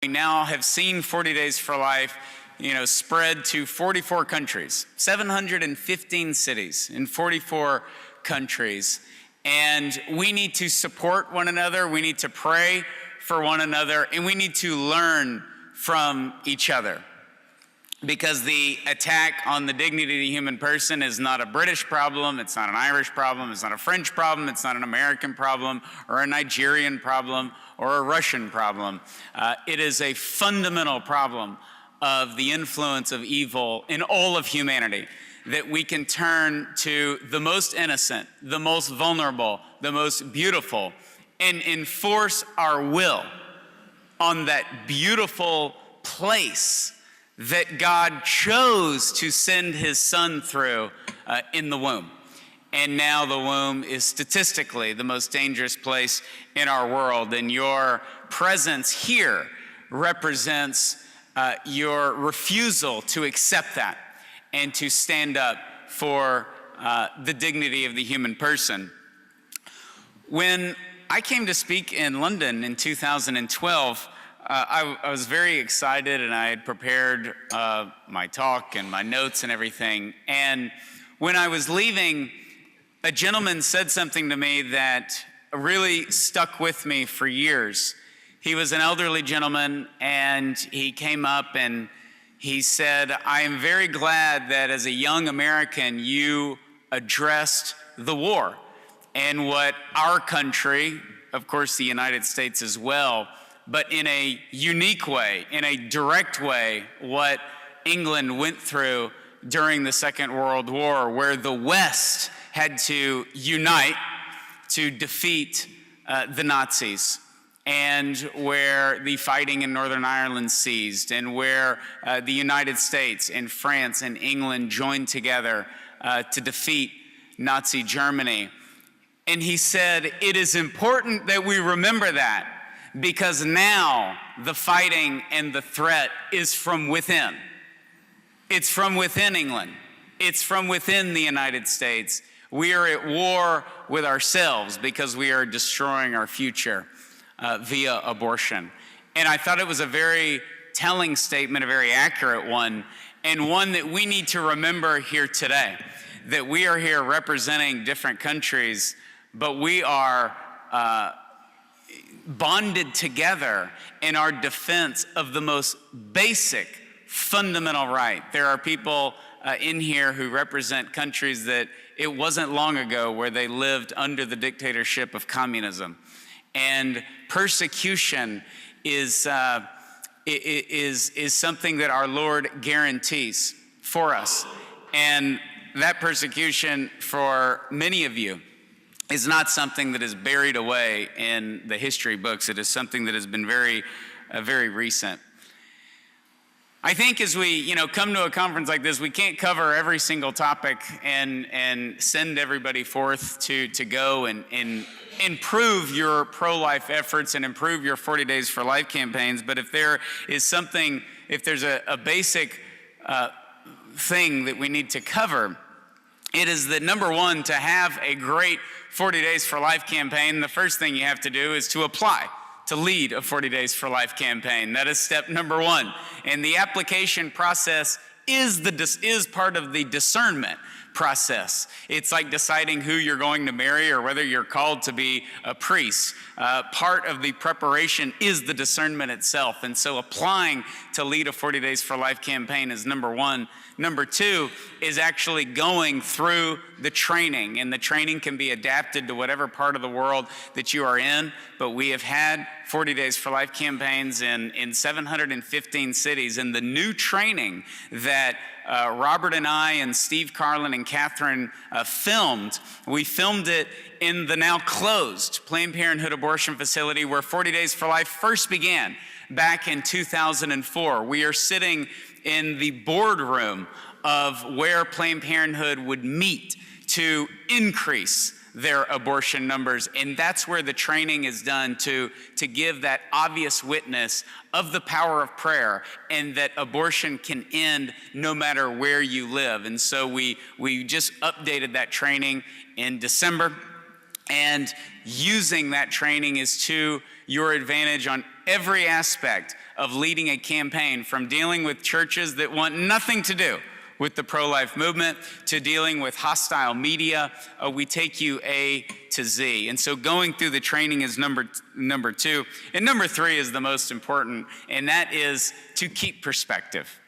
We now have seen 40 Days for Life, spread to 44 countries, 715 cities in 44 countries. And we need to support one another, we need to pray for one another, and we need to learn from each other. Because the attack on the dignity of the human person is not a British problem, it's not an Irish problem, it's not a French problem, it's not an American problem, or a Nigerian problem, or a Russian problem. It is a fundamental problem of the influence of evil in all of humanity, that we can turn to the most innocent, the most vulnerable, the most beautiful, and enforce our will on that beautiful place that God chose to send his son through in the womb. And now the womb is statistically the most dangerous place in our world. And your presence here represents your refusal to accept that and to stand up for the dignity of the human person. When I came to speak in London in 2012, I was very excited, and I had prepared my talk and my notes and everything. And when I was leaving, a gentleman said something to me that really stuck with me for years. He was an elderly gentleman, and he came up and he said, "I am very glad that as a young American, you addressed the war and what our country, of course the United States as well, but in a unique way, in a direct way, what England went through during the Second World War, where the West had to unite to defeat the Nazis, and where the fighting in Northern Ireland ceased, and where the United States and France and England joined together to defeat Nazi Germany." And he said, "It is important that we remember that, because now the fighting and the threat is from within. It's from within England. It's from within the United States. We are at war with ourselves because we are destroying our future via abortion." And I thought it was a very telling statement, a very accurate one, and one that we need to remember here today, that we are here representing different countries, but we are bonded together in our defense of the most basic, fundamental right. There are people in here who represent countries that it wasn't long ago where they lived under the dictatorship of communism. And persecution is something that our Lord guarantees for us. And that persecution for many of you is not something that is buried away in the history books. It is something that has been very recent. I think as we come to a conference like this, we can't cover every single topic and send everybody forth to go and improve your pro-life efforts and improve your 40 Days for Life campaigns. But if there is something, if there's a basic thing that we need to cover, it is that, number one, to have a great 40 Days for Life campaign, the first thing you have to do is to apply to lead a 40 Days for Life campaign. That is step number one. And the application process is part of the discernment process. It's like deciding who you're going to marry or whether you're called to be a priest. Part of the preparation is the discernment itself. And so applying to lead a 40 Days for Life campaign is number one. Number two is actually going through the training, and the training can be adapted to whatever part of the world that you are in, but we have had 40 Days for Life campaigns in 715 cities, and the new training that Robert and I and Steve Carlin and Catherine filmed, we filmed it in the now closed Planned Parenthood abortion facility where 40 Days for Life first began back in 2004. We are sitting in the boardroom of where Planned Parenthood would meet to increase their abortion numbers. And that's where the training is done to give that obvious witness of the power of prayer and that abortion can end no matter where you live. And so we just updated that training in December. And using that training is to your advantage on every aspect of leading a campaign, from dealing with churches that want nothing to do with the pro-life movement to dealing with hostile media. We take you A to Z. And so going through the training is number two. And number three is the most important, and that is to keep perspective.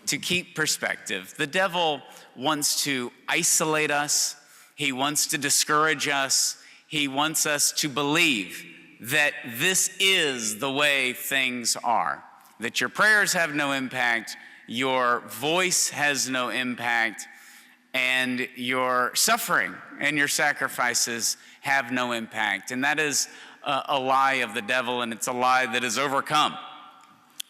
To keep perspective. The devil wants to isolate us. He wants to discourage us. He wants us to believe that this is the way things are, that your prayers have no impact, your voice has no impact, and your suffering and your sacrifices have no impact. And that is a lie of the devil, and it's a lie that is overcome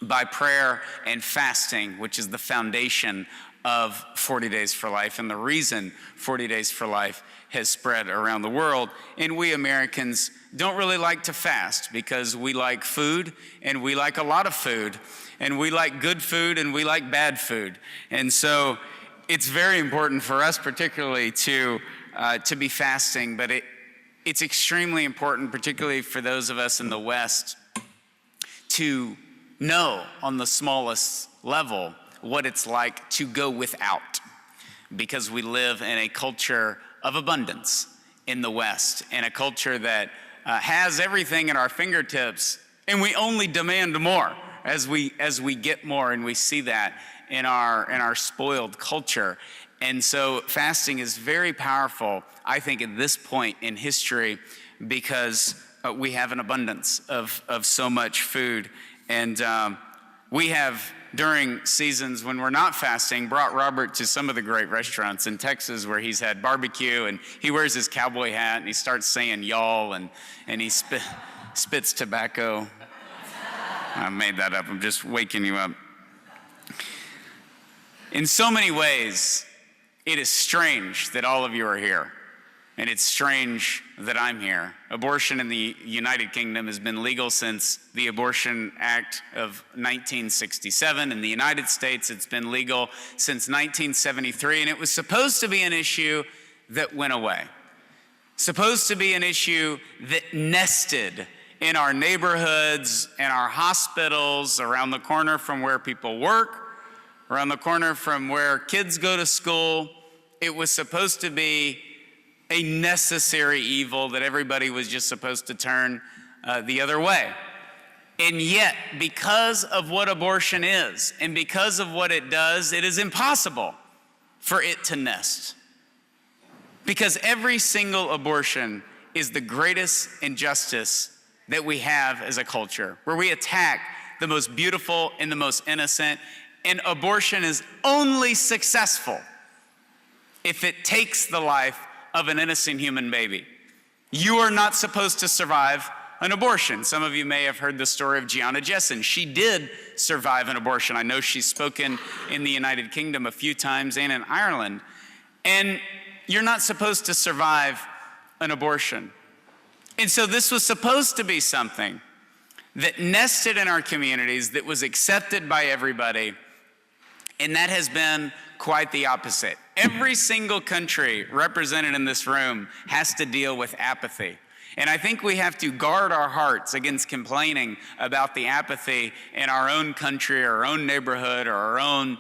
by prayer and fasting, which is the foundation of 40 Days for Life, and the reason 40 Days for Life has spread around the world. And we Americans don't really like to fast because we like food, and we like a lot of food, and we like good food, and we like bad food. And so it's very important for us particularly to be fasting, but it's extremely important, particularly for those of us in the West, to know on the smallest level what it's like to go without, because we live in a culture of abundance in the West, and a culture that has everything at our fingertips, and we only demand more as we get more, and we see that in our spoiled culture. And so fasting is very powerful, I think, at this point in history, because we have an abundance of so much food. And we have, during seasons when we're not fasting, brought Robert to some of the great restaurants in Texas where he's had barbecue, and he wears his cowboy hat and he starts saying y'all, and he spits tobacco. I made that up. I'm just waking you up. In so many ways, it is strange that all of you are here. And it's strange that I'm here. Abortion in the United Kingdom has been legal since the Abortion Act of 1967. In the United States, it's been legal since 1973, and it was supposed to be an issue that went away. Supposed to be an issue that nested in our neighborhoods and our hospitals, around the corner from where people work, around the corner from where kids go to school. It was supposed to be a necessary evil that everybody was just supposed to turn the other way. And yet, because of what abortion is, and because of what it does, it is impossible for it to nest. Because every single abortion is the greatest injustice that we have as a culture, where we attack the most beautiful and the most innocent, and abortion is only successful if it takes the life of an innocent human baby. You are not supposed to survive an abortion. Some of you may have heard the story of Gianna Jessen. She did survive an abortion. I know she's spoken in the United Kingdom a few times and in Ireland. And you're not supposed to survive an abortion. And so this was supposed to be something that nested in our communities, that was accepted by everybody, and that has been quite the opposite. Every single country represented in this room has to deal with apathy. And I think we have to guard our hearts against complaining about the apathy in our own country, or our own neighborhood, or our own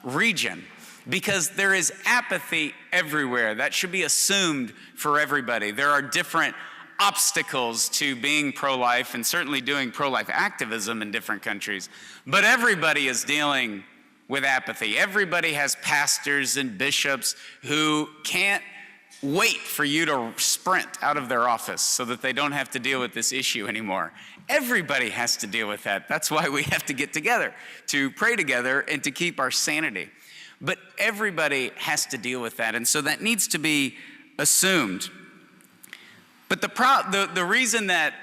region, because there is apathy everywhere. That should be assumed for everybody. There are different obstacles to being pro-life, and certainly doing pro-life activism in different countries. But everybody is dealing with apathy. Everybody has pastors and bishops who can't wait for you to sprint out of their office so that they don't have to deal with this issue anymore. Everybody has to deal with that. That's why we have to get together, to pray together and to keep our sanity. But everybody has to deal with that, and so that needs to be assumed. But the reason that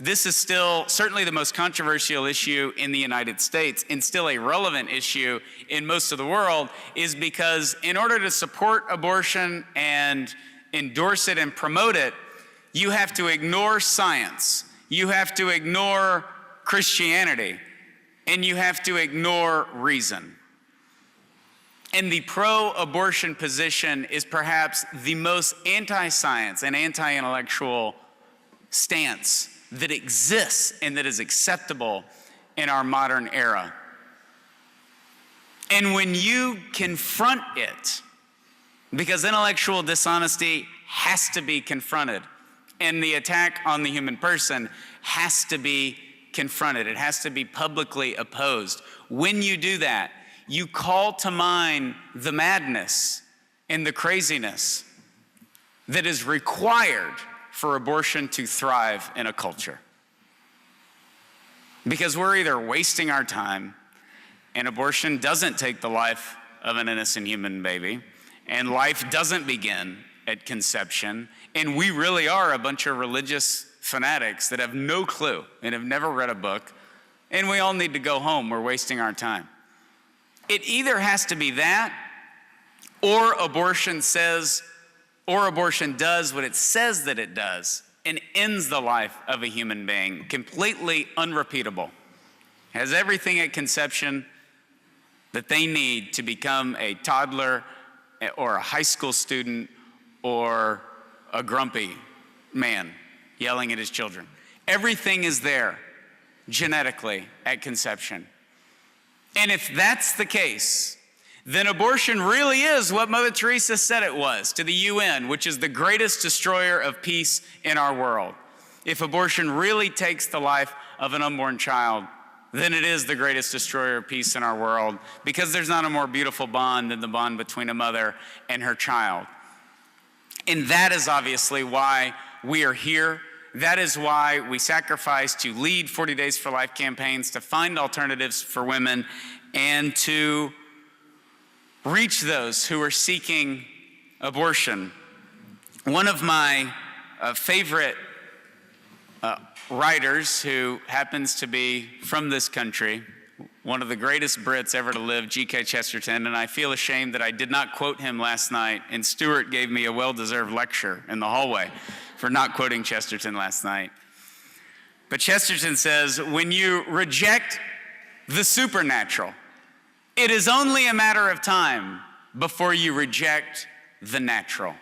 this is still certainly the most controversial issue in the United States, and still a relevant issue in most of the world, is because in order to support abortion and endorse it and promote it, you have to ignore science, you have to ignore Christianity, and you have to ignore reason. And the pro-abortion position is perhaps the most anti-science and anti-intellectual stance that exists and that is acceptable in our modern era. And when you confront it, because intellectual dishonesty has to be confronted, and the attack on the human person has to be confronted, it has to be publicly opposed. When you do that, you call to mind the madness and the craziness that is required for abortion to thrive in a culture. Because we're either wasting our time, and abortion doesn't take the life of an innocent human baby, and life doesn't begin at conception, and we really are a bunch of religious fanatics that have no clue and have never read a book, and we all need to go home. We're wasting our time. It either has to be that, or abortion does what it says that it does and ends the life of a human being, completely unrepeatable. Has everything at conception that they need to become a toddler or a high school student or a grumpy man yelling at his children. Everything is there genetically at conception. And if that's the case, then abortion really is what Mother Teresa said it was to the UN, which is the greatest destroyer of peace in our world. If abortion really takes the life of an unborn child, then it is the greatest destroyer of peace in our world, because there's not a more beautiful bond than the bond between a mother and her child. And that is obviously why we are here. That is why we sacrifice to lead 40 Days for Life campaigns, to find alternatives for women, and to reach those who are seeking abortion. One of my favorite writers, who happens to be from this country, one of the greatest Brits ever to live, G.K. Chesterton, and I feel ashamed that I did not quote him last night, and Stuart gave me a well-deserved lecture in the hallway for not quoting Chesterton last night. But Chesterton says, when you reject the supernatural, it is only a matter of time before you reject the natural.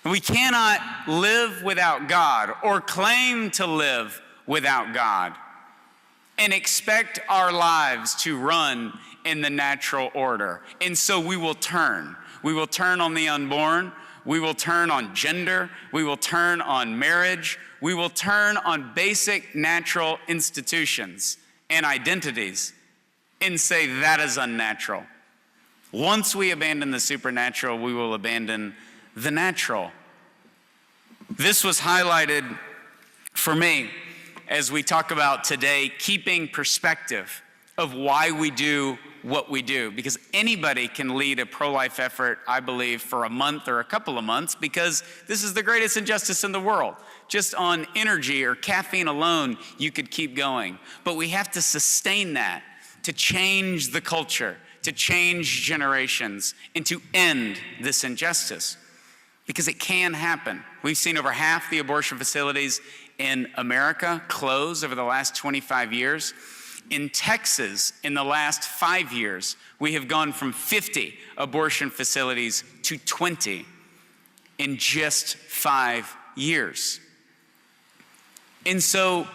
We cannot live without God or claim to live without God and expect our lives to run in the natural order. And so we will turn. We will turn on the unborn. We will turn on gender. We will turn on marriage. We will turn on basic natural institutions and identities and say that is unnatural. Once we abandon the supernatural, we will abandon the natural. This was highlighted for me as we talk about today keeping perspective of why we do what we do, because anybody can lead a pro-life effort, I believe, for a month or a couple of months, because this is the greatest injustice in the world. Just on energy or caffeine alone, you could keep going. But we have to sustain that to change the culture, to change generations, and to end this injustice, because it can happen. We've seen over half the abortion facilities in America close over the last 25 years. In Texas, in the last 5 years, we have gone from 50 abortion facilities to 20 in just 5 years. And so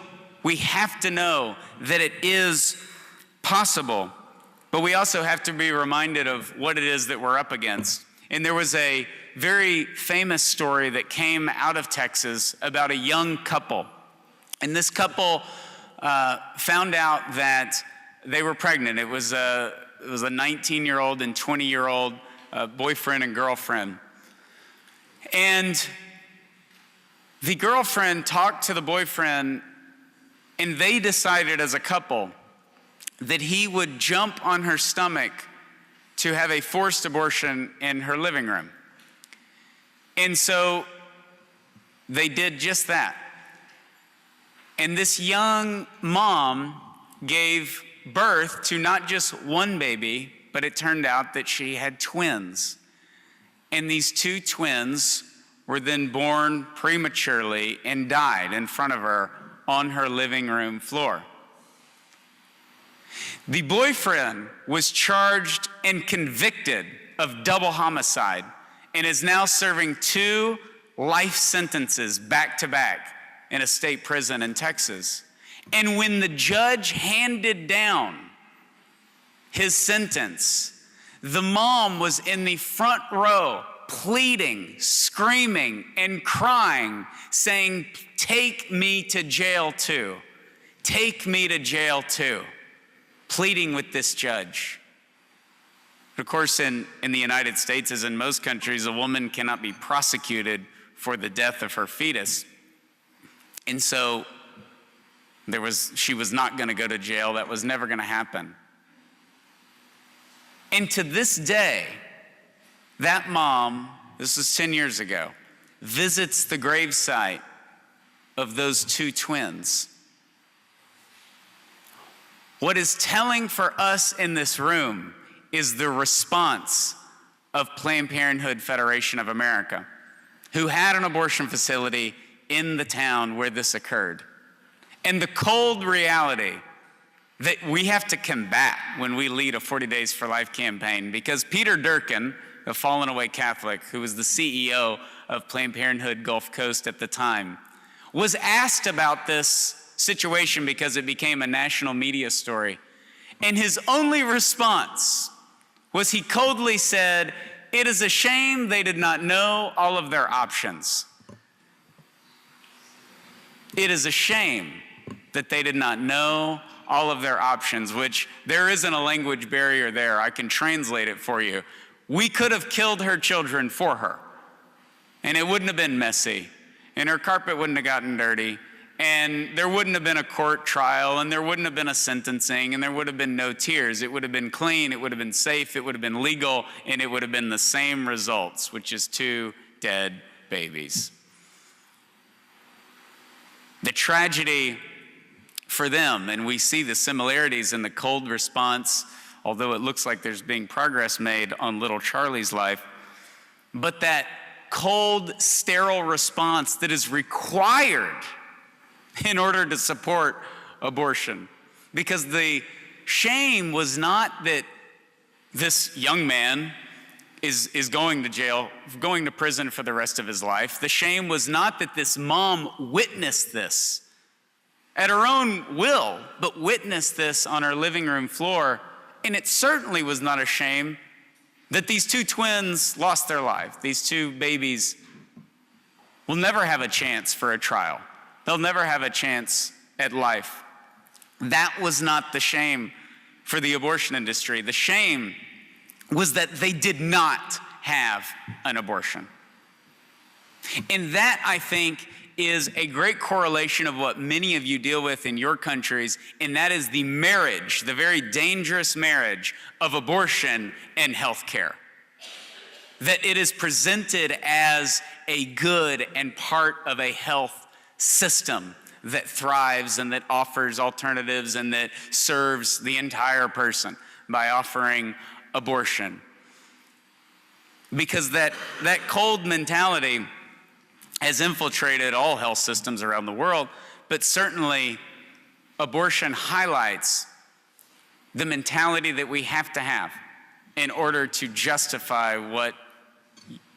we have to know that it is possible, but we also have to be reminded of what it is that we're up against. And there was a very famous story that came out of Texas about a young couple. And this couple found out that they were pregnant. It was a 19-year-old and 20-year-old boyfriend and girlfriend. And the girlfriend talked to the boyfriend, and they decided as a couple that he would jump on her stomach to have a forced abortion in her living room. And so they did just that. And this young mom gave birth to not just one baby, but it turned out that she had twins. And these two twins were then born prematurely and died in front of her on her living room floor. The boyfriend was charged and convicted of double homicide and is now serving 2 life sentences back to back in a state prison in Texas. And when the judge handed down his sentence, the mom was in the front row pleading, screaming, and crying, saying, "Take me to jail too. Take me to jail too," pleading with this judge. Of course, in the United States, as in most countries, a woman cannot be prosecuted for the death of her fetus. And so she was not going to go to jail. That was never going to happen. And to this day, that mom, this was 10 years ago, visits the gravesite of those 2 twins. What is telling for us in this room is the response of Planned Parenthood Federation of America, who had an abortion facility in the town where this occurred. And the cold reality that we have to combat when we lead a 40 Days for Life campaign, because Peter Durkin, a fallen away Catholic who was the CEO of Planned Parenthood Gulf Coast at the time, was asked about this situation because it became a national media story. And his only response was he coldly said, "It is a shame they did not know all of their options." It is a shame that they did not know all of their options, which there isn't a language barrier there. I can translate it for you. We could have killed her children for her, and it wouldn't have been messy, and her carpet wouldn't have gotten dirty, and there wouldn't have been a court trial, and there wouldn't have been a sentencing, and there would have been no tears. It would have been clean, it would have been safe, it would have been legal, and it would have been the same results, which is 2 dead babies. The tragedy for them, and we see the similarities in the cold response, although it looks like there's being progress made on little Charlie's life, but that cold, sterile response that is required in order to support abortion. Because the shame was not that this young man is going to jail, going to prison for the rest of his life. The shame was not that this mom witnessed this at her own will, but witnessed this on her living room floor. And it certainly was not a shame that these 2 twins lost their life. These 2 babies will never have a chance for a trial. They'll never have a chance at life. That was not the shame for the abortion industry. The shame was that they did not have an abortion. And that, I think, is a great correlation of what many of you deal with in your countries, and that is the marriage, the very dangerous marriage of abortion and healthcare. That it is presented as a good and part of a health system that thrives and that offers alternatives and that serves the entire person by offering abortion. Because that cold mentality has infiltrated all health systems around the world, but certainly abortion highlights the mentality that we have to have in order to justify what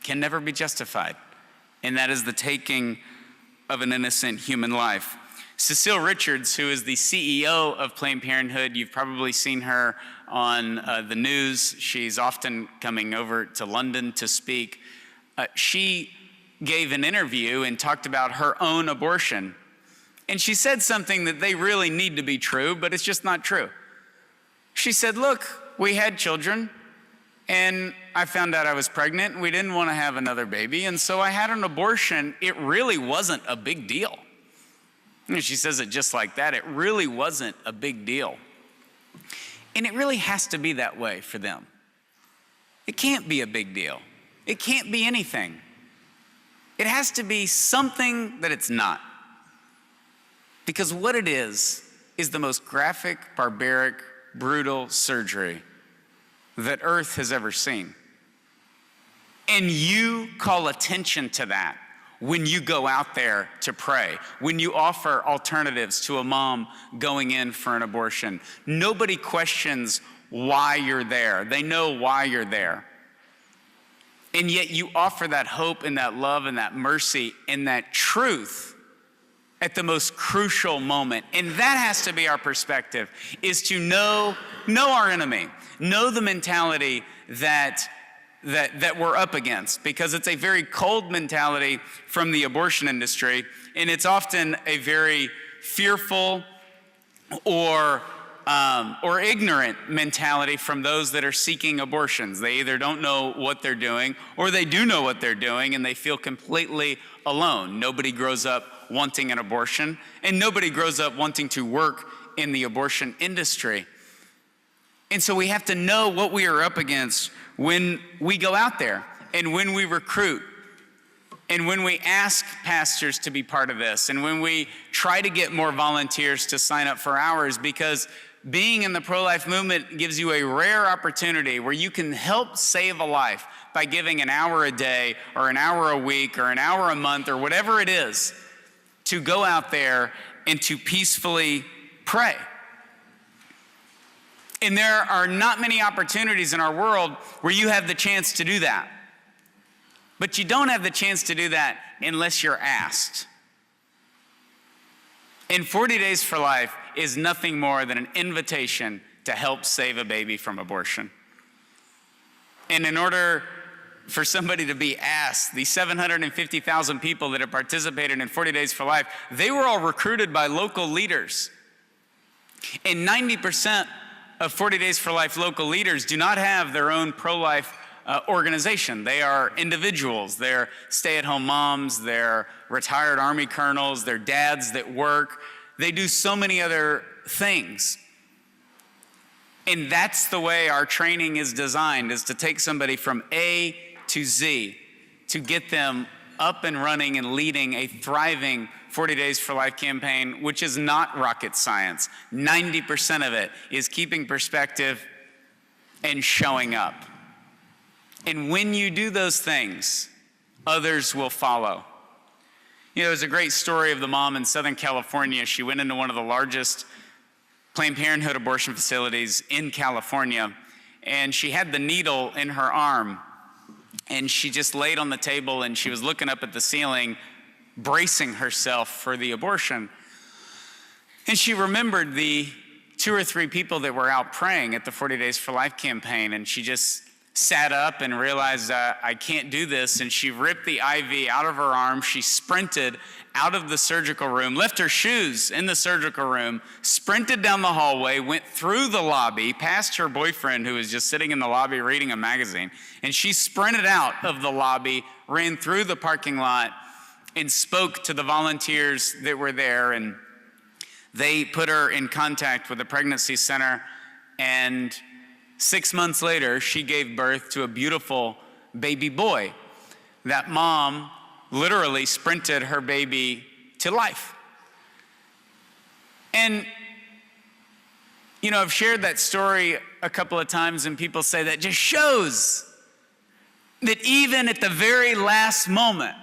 can never be justified, and that is the taking of an innocent human life. Cecile Richards, who is the CEO of Planned Parenthood, you've probably seen her on the news. She's often coming over to London to speak. She gave an interview and talked about her own abortion. And she said something that they really need to be true, but it's just not true. She said, "Look, we had children, and I found out I was pregnant, and we didn't want to have another baby, and so I had an abortion. It really wasn't a big deal." And she says it just like that. It really wasn't a big deal. And it really has to be that way for them. It can't be a big deal. It can't be anything. It has to be something that it's not. Because what it is the most graphic, barbaric, brutal surgery that Earth has ever seen. And you call attention to that when you go out there to pray, when you offer alternatives to a mom going in for an abortion. Nobody questions why you're there. They know why you're there. And yet you offer that hope and that love and that mercy and that truth at the most crucial moment. And that has to be our perspective, is to know our enemy, know the mentality that we're up against, because it's a very cold mentality from the abortion industry, and it's often a very fearful or ignorant mentality from those that are seeking abortions. They either don't know what they're doing, or they do know what they're doing and they feel completely alone. Nobody grows up wanting an abortion, and nobody grows up wanting to work in the abortion industry. And so we have to know what we are up against when we go out there and when we recruit and when we ask pastors to be part of this and when we try to get more volunteers to sign up for hours, because being in the pro-life movement gives you a rare opportunity where you can help save a life by giving an hour a day or an hour a week or an hour a month or whatever it is, to go out there and to peacefully pray. And there are not many opportunities in our world where you have the chance to do that. But you don't have the chance to do that unless you're asked. And 40 Days for Life is nothing more than an invitation to help save a baby from abortion. And in order for somebody to be asked, the 750,000 people that have participated in 40 Days for Life, they were all recruited by local leaders. And 90% of 40 Days for Life local leaders do not have their own pro-life organization. They are individuals. They're stay-at-home moms. They're retired Army colonels. They're dads that work. They do so many other things. And that's the way our training is designed, is to take somebody from A to Z, to get them up and running and leading a thriving 40 Days for Life campaign, which is not rocket science. 90% of it is keeping perspective and showing up. And when you do those things, others will follow. You know, there's a great story of the mom in Southern California. She went into one of the largest Planned Parenthood abortion facilities in California, and she had the needle in her arm, and she just laid on the table and she was looking up at the ceiling, bracing herself for the abortion. And she remembered the 2 or 3 people that were out praying at the 40 Days for Life campaign, and she just sat up and realized, I can't do this, and she ripped the IV out of her arm. She sprinted out of the surgical room, left her shoes in the surgical room, sprinted down the hallway, went through the lobby, past her boyfriend who was just sitting in the lobby reading a magazine, and she sprinted out of the lobby, ran through the parking lot, and spoke to the volunteers that were there, and they put her in contact with the pregnancy center, and 6 months later, she gave birth to a beautiful baby boy. That mom literally sprinted her baby to life. And, you know, I've shared that story a couple of times, and people say that just shows that even at the very last moment,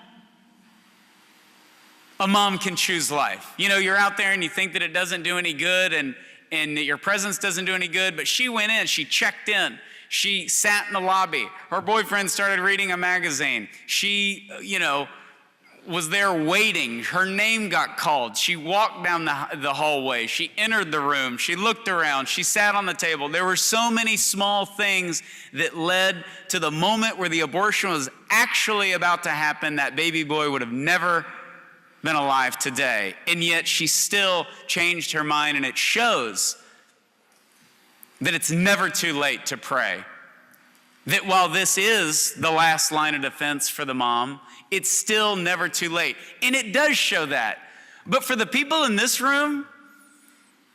a mom can choose life. You know, you're out there and you think that it doesn't do any good and that your presence doesn't do any good, but she went in, she checked in, she sat in the lobby. Her boyfriend started reading a magazine. She, was there waiting. Her name got called. She walked down the hallway. She entered the room. She looked around. She sat on the table. There were so many small things that led to the moment where the abortion was actually about to happen. That baby boy would have never been alive today. And yet she still changed her mind, and it shows that it's never too late to pray. That while this is the last line of defense for the mom, it's still never too late. And it does show that. But for the people in this room,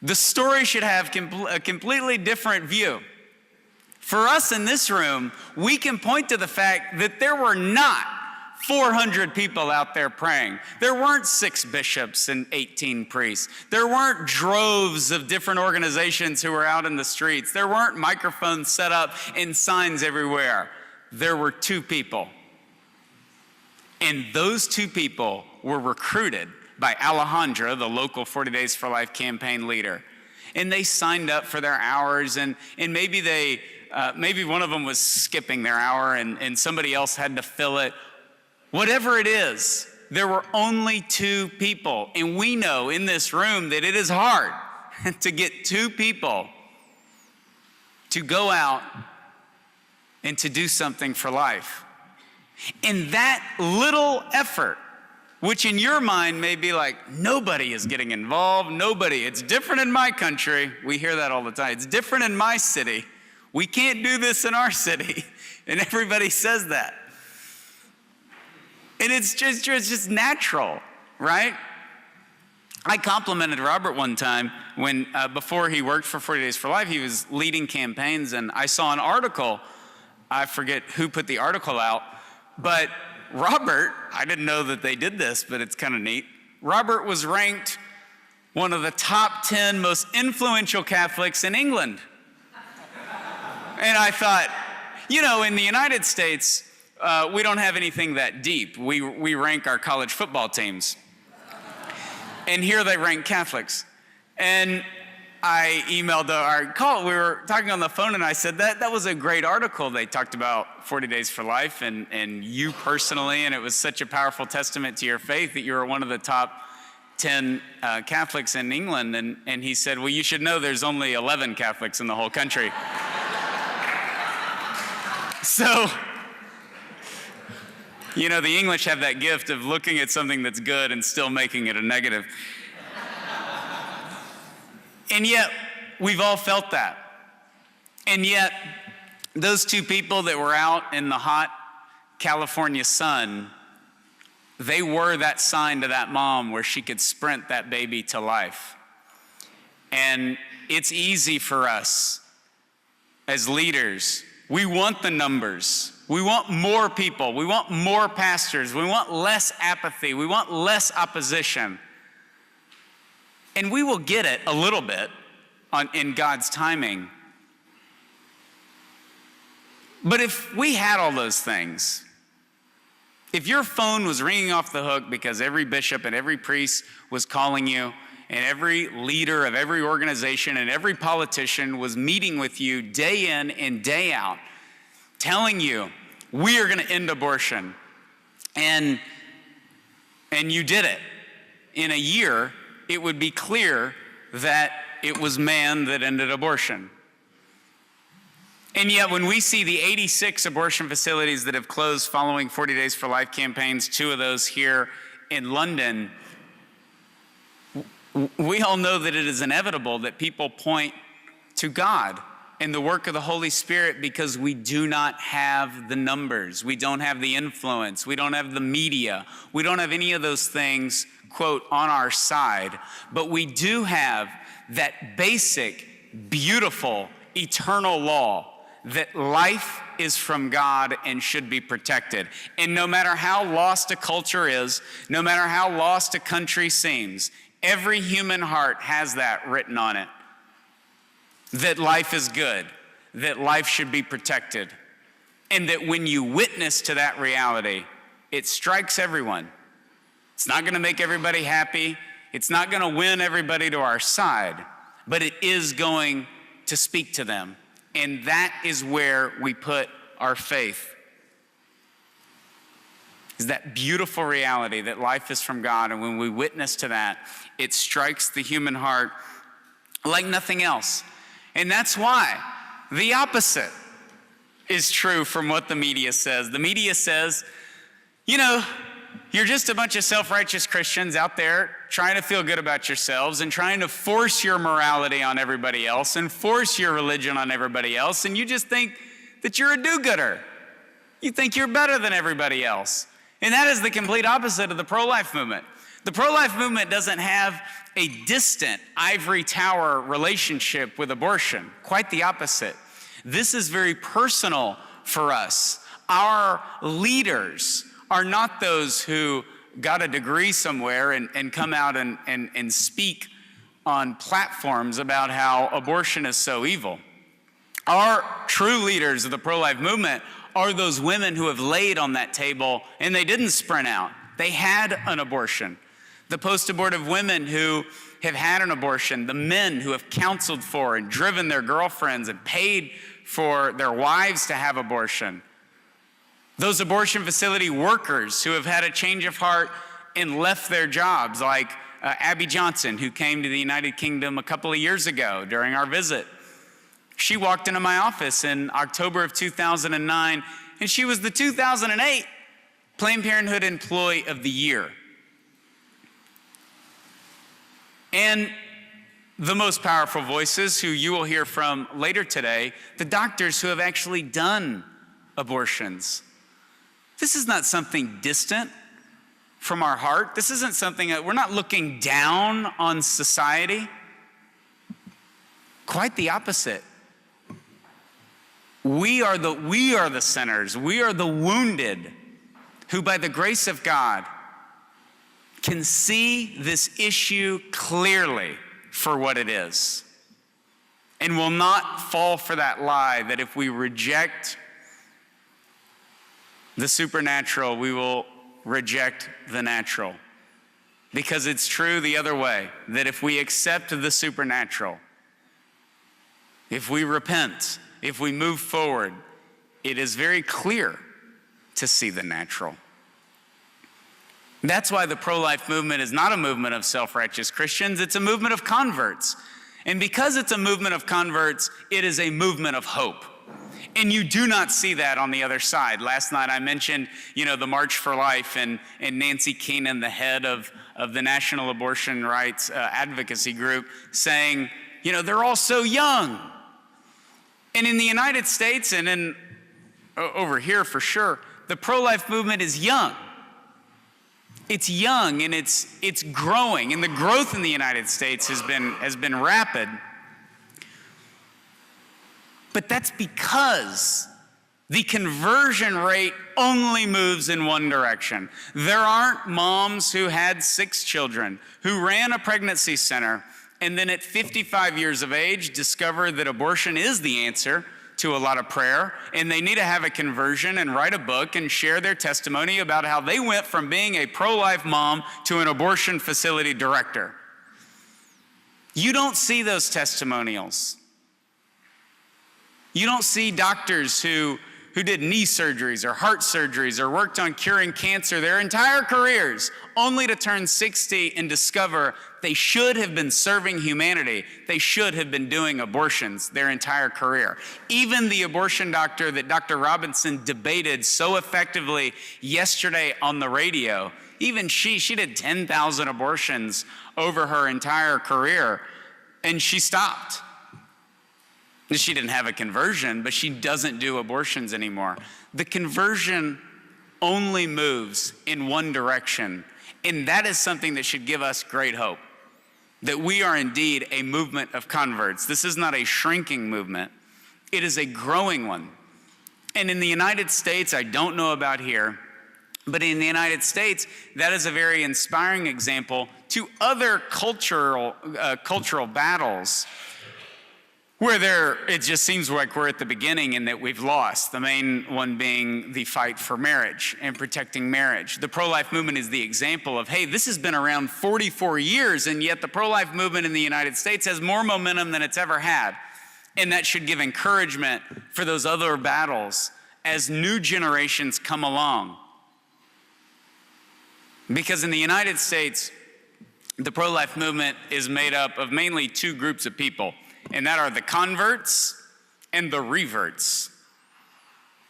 the story should have a completely different view. For us in this room, we can point to the fact that there were not 400 people out there praying. There weren't 6 bishops and 18 priests. There weren't droves of different organizations who were out in the streets. There weren't microphones set up and signs everywhere. There were 2 people. And those two people were recruited by Alejandra, the local 40 Days for Life campaign leader. And they signed up for their hours, and maybe maybe one of them was skipping their hour and somebody else had to fill it. Whatever it is, there were only two people. And we know in this room that it is hard to get two people to go out and to do something for life. And that little effort, which in your mind may be like, nobody is getting involved, nobody, it's different in my country. We hear that all the time. It's different in my city. We can't do this in our city. And everybody says that. And it's just natural, right? I complimented Robert one time when, before he worked for 40 Days for Life, he was leading campaigns, and I saw an article. I forget who put the article out, but Robert, I didn't know that they did this, but it's kind of neat. Robert was ranked one of the top 10 most influential Catholics in England. And I thought, in the United States, we don't have anything that deep. We rank our college football teams. And here they rank Catholics. And I emailed we were talking on the phone, and I said, that was a great article. They talked about 40 Days for Life and you personally, and it was such a powerful testament to your faith that you were one of the top 10 Catholics in England. And he said, well, you should know there's only 11 Catholics in the whole country. So, the English have that gift of looking at something that's good and still making it a negative. And yet, we've all felt that. And yet, those two people that were out in the hot California sun, they were that sign to that mom where she could sprint that baby to life. And it's easy for us as leaders. We want the numbers. We want more people. We want more pastors. We want less apathy. We want less opposition. And we will get it a little bit in God's timing. But if we had all those things, if your phone was ringing off the hook because every bishop and every priest was calling you, and every leader of every organization and every politician was meeting with you day in and day out, telling you, we are going to end abortion. And you did it. In a year, it would be clear that it was man that ended abortion. And yet when we see the 86 abortion facilities that have closed following 40 Days for Life campaigns, 2 of those here in London, we all know that it is inevitable that people point to God and the work of the Holy Spirit because we do not have the numbers. We don't have the influence. We don't have the media. We don't have any of those things, quote, on our side. But we do have that basic, beautiful, eternal law that life is from God and should be protected. And no matter how lost a culture is, no matter how lost a country seems, every human heart has that written on it. That life is good, that life should be protected, and that when you witness to that reality, it strikes everyone. It's not going to make everybody happy. It's not going to win everybody to our side, but it is going to speak to them. And that is where we put our faith. Is that beautiful reality that life is from God, and when we witness to that, it strikes the human heart like nothing else. And that's why the opposite is true from what the media says. The media says, you're just a bunch of self-righteous Christians out there trying to feel good about yourselves and trying to force your morality on everybody else and force your religion on everybody else, and you just think that you're a do-gooder. You think you're better than everybody else. And that is the complete opposite of the pro-life movement. The pro-life movement doesn't have a distant ivory tower relationship with abortion. Quite the opposite. This is very personal for us. Our leaders are not those who got a degree somewhere and come out and speak on platforms about how abortion is so evil. Our true leaders of the pro-life movement are those women who have laid on that table and they didn't sprint out. They had an abortion. The post-abortive women who have had an abortion, the men who have counseled for and driven their girlfriends and paid for their wives to have abortion. Those abortion facility workers who have had a change of heart and left their jobs, like Abby Johnson, who came to the United Kingdom a couple of years ago during our visit. She walked into my office in October of 2009, and she was the 2008 Planned Parenthood Employee of the Year. And the most powerful voices who you will hear from later today, the doctors who have actually done abortions. This is not something distant from our heart. This isn't something that we're not looking down on society. Quite the opposite. We are the sinners. We are the wounded who, by the grace of God, can see this issue clearly for what it is and will not fall for that lie that if we reject the supernatural, we will reject the natural. Because it's true the other way, that if we accept the supernatural, if we repent, if we move forward, it is very clear to see the natural. That's why the pro-life movement is not a movement of self-righteous Christians, it's a movement of converts. And because it's a movement of converts, it is a movement of hope. And you do not see that on the other side. Last night I mentioned, the March for Life and Nancy Keenan, the head of the National Abortion Rights Advocacy Group, saying, they're all so young. And in the United States and over here for sure, the pro-life movement is young. It's young and it's growing, and the growth in the United States has been rapid. But that's because the conversion rate only moves in one direction. There aren't moms who had 6 children, who ran a pregnancy center, and then at 55 years of age discover that abortion is the answer to a lot of prayer, and they need to have a conversion and write a book and share their testimony about how they went from being a pro-life mom to an abortion facility director. You don't see those testimonials. You don't see doctors who did knee surgeries or heart surgeries or worked on curing cancer their entire careers, only to turn 60 and discover they should have been serving humanity. They should have been doing abortions their entire career. Even the abortion doctor that Dr. Robinson debated so effectively yesterday on the radio, even she did 10,000 abortions over her entire career, and she stopped. She didn't have a conversion, but she doesn't do abortions anymore. The conversion only moves in one direction, and that is something that should give us great hope, that we are indeed a movement of converts. This is not a shrinking movement. It is a growing one. And in the United States, I don't know about here, but in the United States, that is a very inspiring example to other cultural battles where it just seems like we're at the beginning and that we've lost. The main one being the fight for marriage and protecting marriage. The pro-life movement is the example of, hey, this has been around 44 years, and yet the pro-life movement in the United States has more momentum than it's ever had. And that should give encouragement for those other battles as new generations come along. Because in the United States, the pro-life movement is made up of mainly 2 groups of people, and that are the converts and the reverts.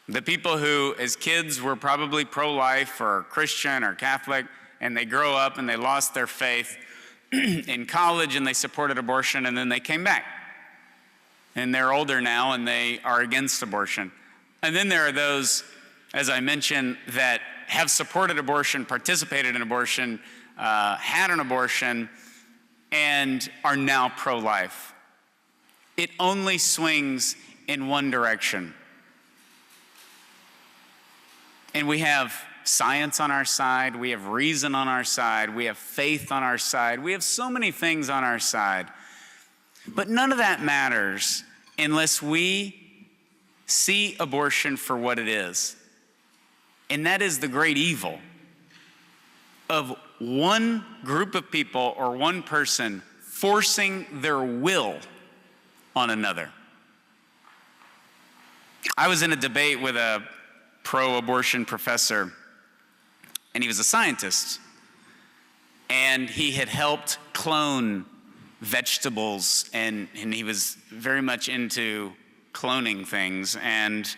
The people who, as kids, were probably pro-life or Christian or Catholic, and they grow up and they lost their faith in college and they supported abortion, and then they came back. And they're older now and they are against abortion. And then there are those, as I mentioned, that have supported abortion, participated in abortion, had an abortion, and are now pro-life. It only swings in one direction. And we have science on our side, we have reason on our side, we have faith on our side, we have so many things on our side. But none of that matters unless we see abortion for what it is. And that is the great evil of one group of people or one person forcing their will on another. I was in a debate with a pro-abortion professor, and he was a scientist, and he had helped clone vegetables, and he was very much into cloning things, and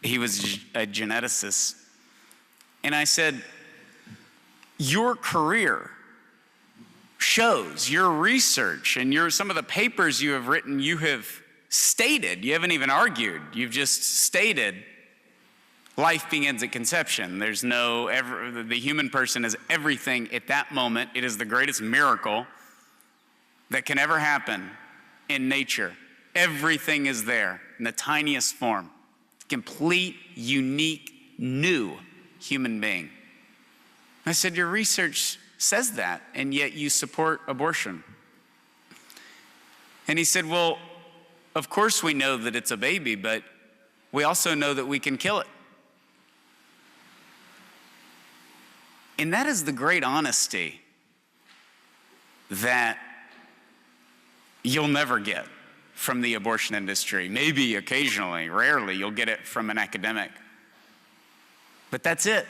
he was a geneticist. And I said, your career shows, your research and some of the papers you have written, you have stated, you haven't even argued, you've just stated life begins at conception. There's the human person is everything at that moment. It is the greatest miracle that can ever happen in nature. Everything is there in the tiniest form. Complete, unique, new human being. I said, your research says that, and yet you support abortion. And he said, well, of course we know that it's a baby, but we also know that we can kill it. And that is the great honesty that you'll never get from the abortion industry. Maybe occasionally, rarely, you'll get it from an academic. But that's it.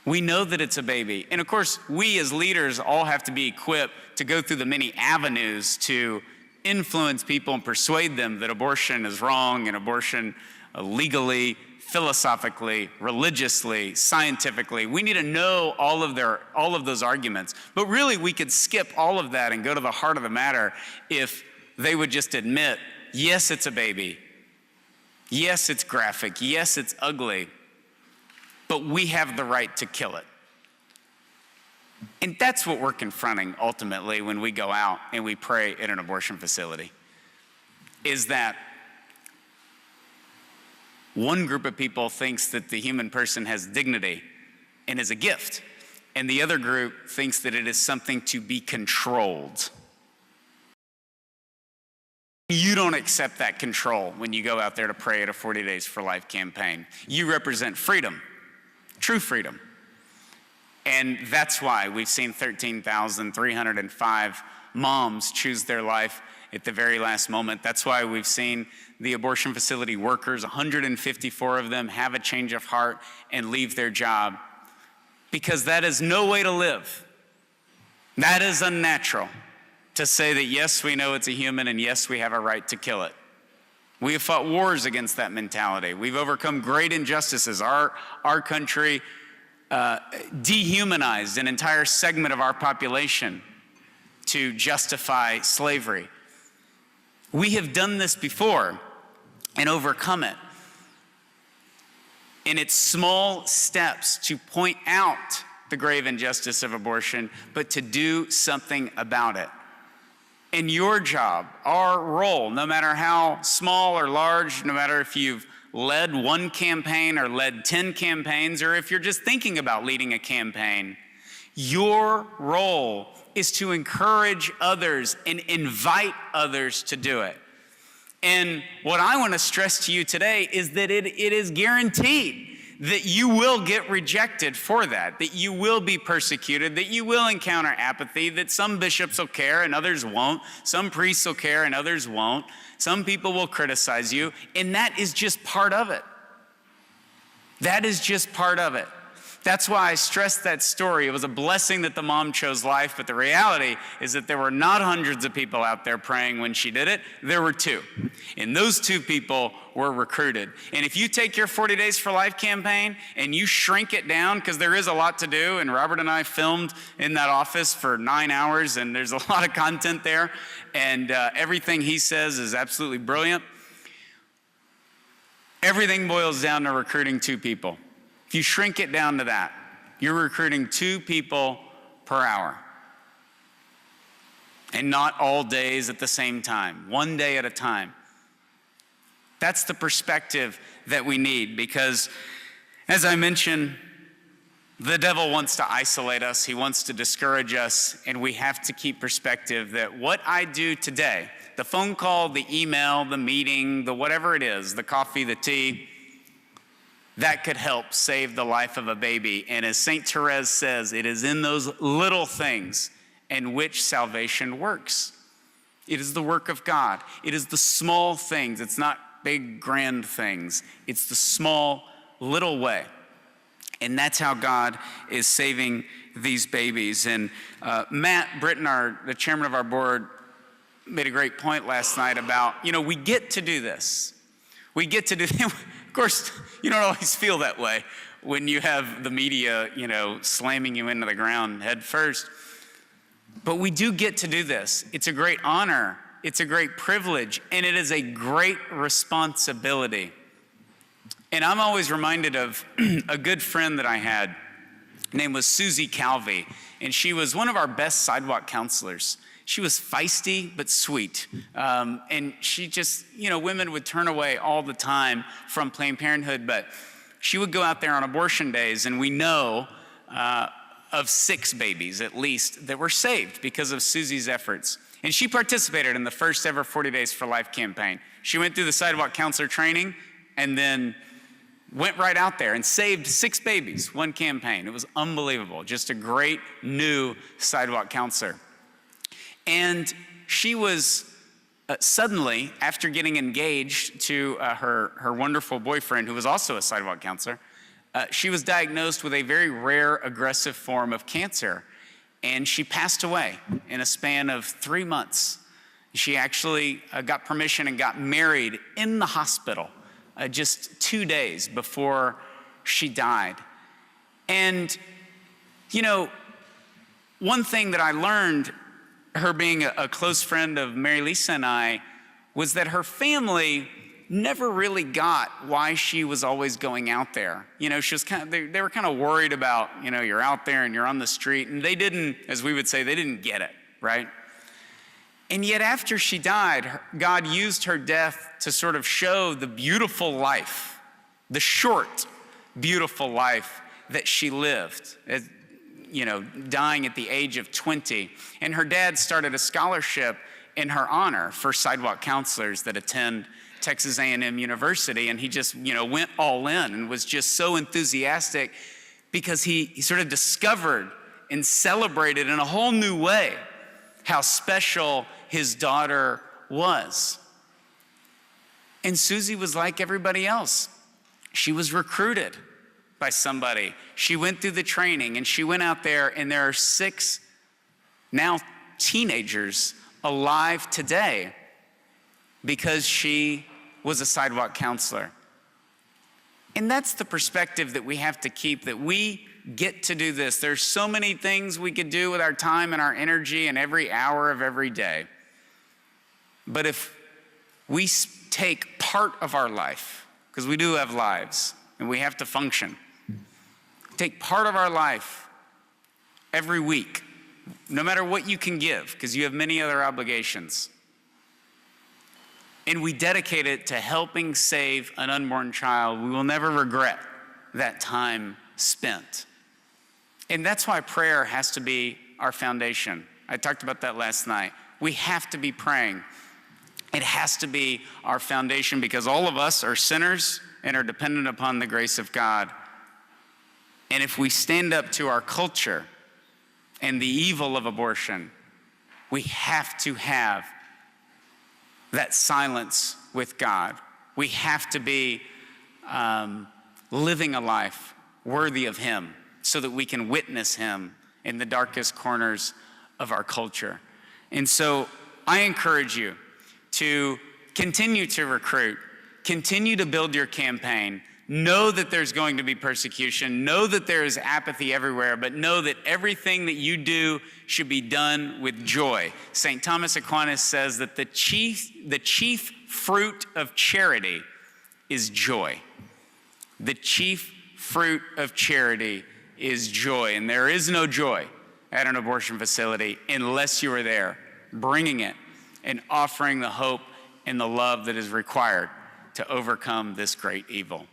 We know that it's a baby. And of course, we as leaders all have to be equipped to go through the many avenues to influence people and persuade them that abortion is wrong and abortion legally, philosophically, religiously, scientifically. We need to know all of those arguments. But really, we could skip all of that and go to the heart of the matter if they would just admit, yes, it's a baby. Yes, it's graphic. Yes, it's ugly. But we have the right to kill it. And that's what we're confronting ultimately when we go out and we pray at an abortion facility, is that one group of people thinks that the human person has dignity and is a gift, and the other group thinks that it is something to be controlled. You don't accept that control when you go out there to pray at a 40 Days for Life campaign. You represent freedom, true freedom. And that's why we've seen 13,305 moms choose their life at the very last moment. That's why we've seen the abortion facility workers, 154 of them, have a change of heart and leave their job. Because that is no way to live. That is unnatural to say that, yes, we know it's a human and yes, we have a right to kill it. We have fought wars against that mentality. We've overcome great injustices. Our country dehumanized an entire segment of our population to justify slavery. We have done this before and overcome it. And it's small steps to point out the grave injustice of abortion, but to do something about it. And your job, our role, no matter how small or large, no matter if you've led one campaign or led 10 campaigns, or if you're just thinking about leading a campaign, your role is to encourage others and invite others to do it. And what I want to stress to you today is that it is guaranteed that you will get rejected for that you will be persecuted, that you will encounter apathy, that some bishops will care and others won't, some priests will care and others won't, some people will criticize you, and that is just part of it. That is just part of it. That's why I stressed that story. It was a blessing that the mom chose life, but the reality is that there were not hundreds of people out there praying when she did it. There were 2. And those 2 people were recruited. And if you take your 40 Days for Life campaign and you shrink it down, because there is a lot to do, and Robert and I filmed in that office for 9 hours, and there's a lot of content there, and everything he says is absolutely brilliant. Everything boils down to recruiting 2 people. If you shrink it down to that, you're recruiting 2 people per hour. And not all days at the same time, one day at a time. That's the perspective that we need, because as I mentioned, The devil wants to isolate us. He wants to discourage us, and we have to keep perspective that what I do today, the phone call, the email, the meeting, the whatever it is, the coffee, the tea, that could help save the life of a baby. And as St. Therese says, it is in those little things in which salvation works. It is the work of God. It is the small things. It's not big, grand things. It's the small, little way. And that's how God is saving these babies. And Matt Britton, the chairman of our board, made a great point last night about, we get to do this. We get to do, of course, you don't always feel that way when you have the media, slamming you into the ground head first. But we do get to do this. It's a great honor. It's a great privilege. And it is a great responsibility. And I'm always reminded of a good friend that I had. Her name was Susie Calvi, and she was one of our best sidewalk counselors. She was feisty but sweet, and she just, women would turn away all the time from Planned Parenthood, but she would go out there on abortion days, and we know of 6 babies at least that were saved because of Susie's efforts. And she participated in the first ever 40 Days for Life campaign. She went through the sidewalk counselor training and then went right out there and saved 6 babies, one campaign. It was unbelievable. Just a great new sidewalk counselor. And she was suddenly, after getting engaged to her wonderful boyfriend, who was also a sidewalk counselor, she was diagnosed with a very rare aggressive form of cancer. And she passed away in a span of 3 months. She actually got permission and got married in the hospital. Just 2 days before she died. And, one thing that I learned, her being a close friend of Mary Lisa and I, was that her family never really got why she was always going out there. She was they were kind of worried about, you're out there and you're on the street, and they didn't, as we would say, they didn't get it, right? And yet after she died, God used her death to sort of show the beautiful life, the short, beautiful life that she lived, dying at the age of 20. And her dad started a scholarship in her honor for sidewalk counselors that attend Texas A&M University. And he just, went all in and was just so enthusiastic because he sort of discovered and celebrated in a whole new way how special his daughter was. And Susie was like everybody else. She was recruited by somebody. She went through the training and she went out there, and there are 6 now teenagers alive today because she was a sidewalk counselor. And that's the perspective that we have to keep, that we get to do this. There's so many things we could do with our time and our energy and every hour of every day. But if we take part of our life, because we do have lives and we have to function, take part of our life every week, no matter what you can give, because you have many other obligations, and we dedicate it to helping save an unborn child, we will never regret that time spent. And that's why prayer has to be our foundation. I talked about that last night. We have to be praying. It has to be our foundation because all of us are sinners and are dependent upon the grace of God. And if we stand up to our culture and the evil of abortion, we have to have that silence with God. We have to be living a life worthy of Him so that we can witness Him in the darkest corners of our culture. And so I encourage you to continue to recruit, continue to build your campaign. Know that there's going to be persecution. Know that there is apathy everywhere, but know that everything that you do should be done with joy. St. Thomas Aquinas says that the chief fruit of charity is joy. The chief fruit of charity is joy, and there is no joy at an abortion facility unless you are there bringing it and offering the hope and the love that is required to overcome this great evil.